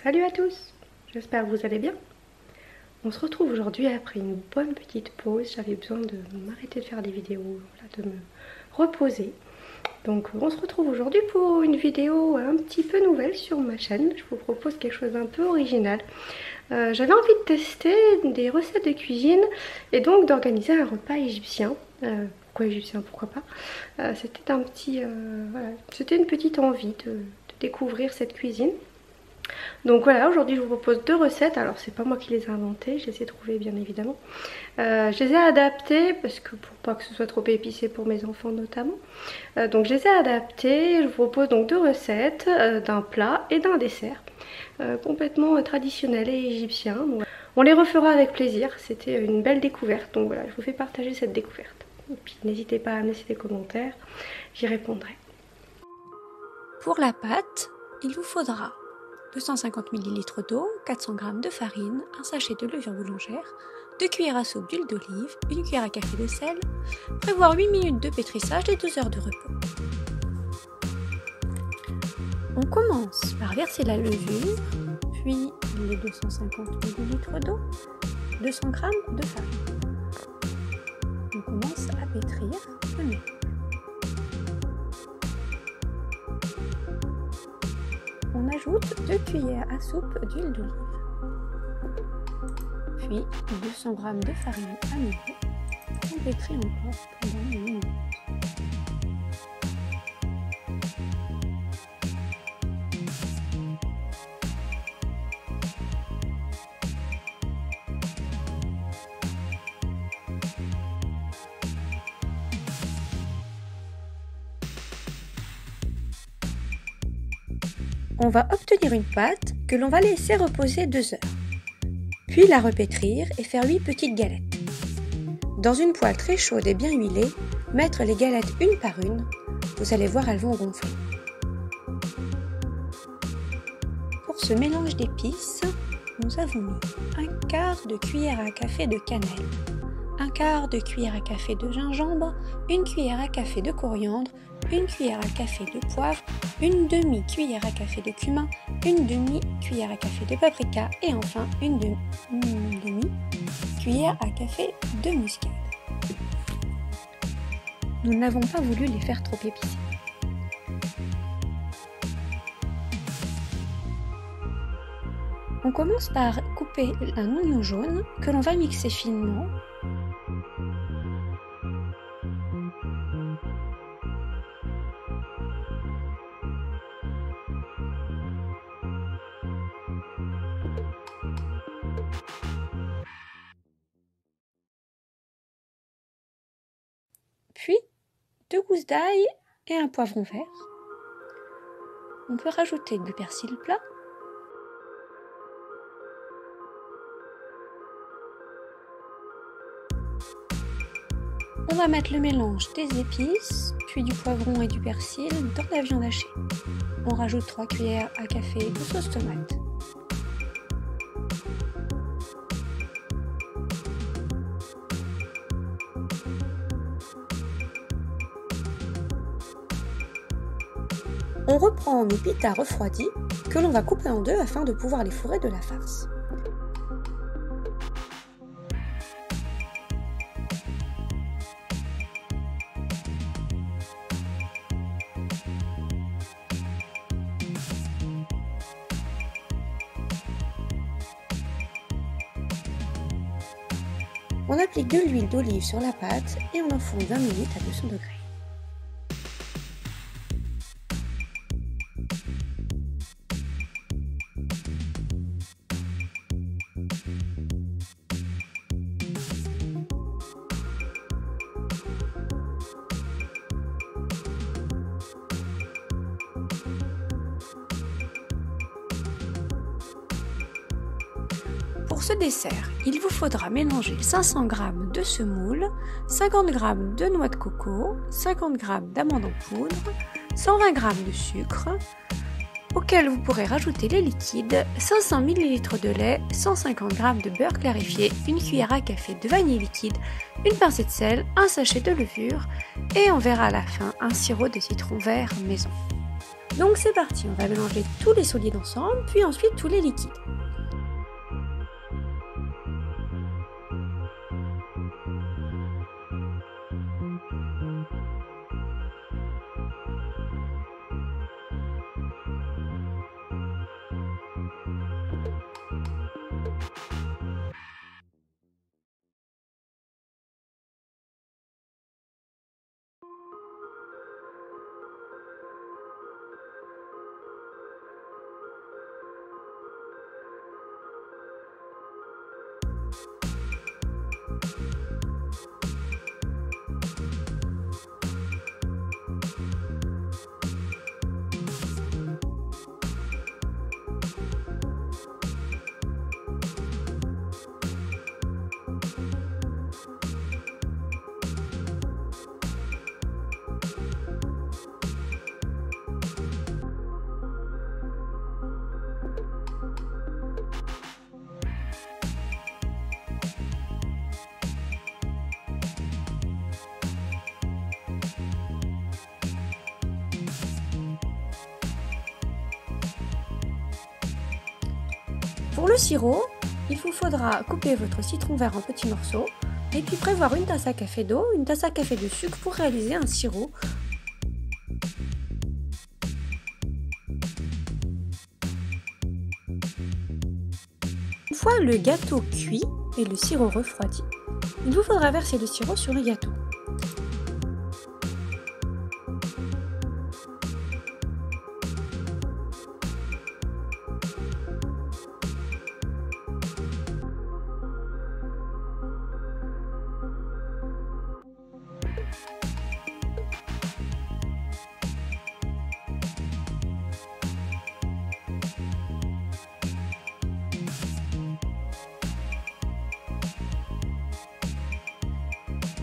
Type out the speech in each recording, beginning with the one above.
Salut à tous, j'espère que vous allez bien. On se retrouve aujourd'hui après une bonne petite pause. J'avais besoin de m'arrêter de faire des vidéos, voilà, de me reposer. Donc on se retrouve aujourd'hui pour une vidéo un petit peu nouvelle sur ma chaîne. Je vous propose quelque chose d'un peu original. J'avais envie de tester des recettes de cuisine et donc d'organiser un repas égyptien. Pourquoi égyptien, pourquoi pas. C'était un petit, voilà, c'était une petite envie de découvrir cette cuisine. Donc voilà, aujourd'hui je vous propose deux recettes. Alors c'est pas moi qui les ai inventées, je les ai trouvées bien évidemment. Je les ai adaptées parce que pour pas que ce soit trop épicé pour mes enfants notamment. Donc je les ai adaptées. Je vous propose donc deux recettes d'un plat et d'un dessert complètement traditionnel et égyptien. Donc, on les refera avec plaisir. C'était une belle découverte. Donc voilà, je vous fais partager cette découverte. Et puis n'hésitez pas à me laisser des commentaires, j'y répondrai. Pour la pâte, il vous faudra 250 ml d'eau, 400 g de farine, un sachet de levure boulangère, 2 cuillères à soupe d'huile d'olive, 1 cuillère à café de sel, prévoir 8 minutes de pétrissage et 2 heures de repos. On commence par verser la levure, puis les 250 ml d'eau, 200 g de farine. On commence à pétrir le mélange. On ajoute 2 cuillères à soupe d'huile d'olive, puis 200 g de farine à nouveau. On pétrit encore pendant 1 minute. On va obtenir une pâte que l'on va laisser reposer 2 heures, puis la repétrir et faire 8 petites galettes. Dans une poêle très chaude et bien huilée, mettre les galettes une par une, vous allez voir, elles vont gonfler. Pour ce mélange d'épices, nous avons mis 1/4 de cuillère à café de cannelle, 1/4 de cuillère à café de gingembre, 1 cuillère à café de coriandre, 1 cuillère à café de poivre, 1 demi-cuillère à café de cumin, 1 demi-cuillère à café de paprika et enfin 1 demi-cuillère à café de muscade. Nous n'avons pas voulu les faire trop épicés. On commence par couper un oignon jaune que l'on va mixer finement. Puis 2 gousses d'ail et un poivron vert. On peut rajouter du persil plat. On va mettre le mélange des épices, puis du poivron et du persil dans la viande hachée. On rajoute 3 cuillères à café de sauce tomate. On reprend nos pitas refroidis que l'on va couper en deux afin de pouvoir les fourrer de la farce. On applique de l'huile d'olive sur la pâte et on enfourne 20 minutes à 200 degrés. Pour ce dessert, il vous faudra mélanger 500 g de semoule, 50 g de noix de coco, 50 g d'amandes en poudre, 120 g de sucre, auquel vous pourrez rajouter les liquides, 500 ml de lait, 150 g de beurre clarifié, 1 cuillère à café de vanille liquide, une pincée de sel, un sachet de levure et on verra à la fin un sirop de citron vert maison. Donc c'est parti, on va mélanger tous les solides ensemble, puis ensuite tous les liquides. Pour le sirop, il vous faudra couper votre citron vert en petits morceaux et puis prévoir une tasse à café d'eau, une tasse à café de sucre pour réaliser un sirop. Une fois le gâteau cuit et le sirop refroidi, il vous faudra verser le sirop sur le gâteau.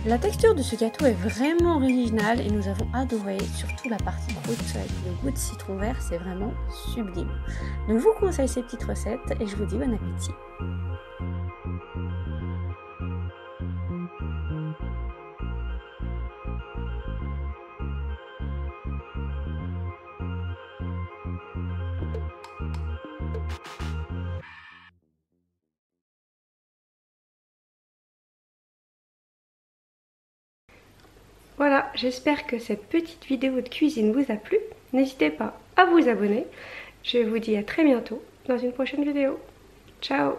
La texture de ce gâteau est vraiment originale et nous avons adoré, surtout la partie croûte avec le goût de citron vert, c'est vraiment sublime. Donc je vous conseille ces petites recettes et je vous dis bon appétit. Voilà, j'espère que cette petite vidéo de cuisine vous a plu. N'hésitez pas à vous abonner. Je vous dis à très bientôt dans une prochaine vidéo. Ciao!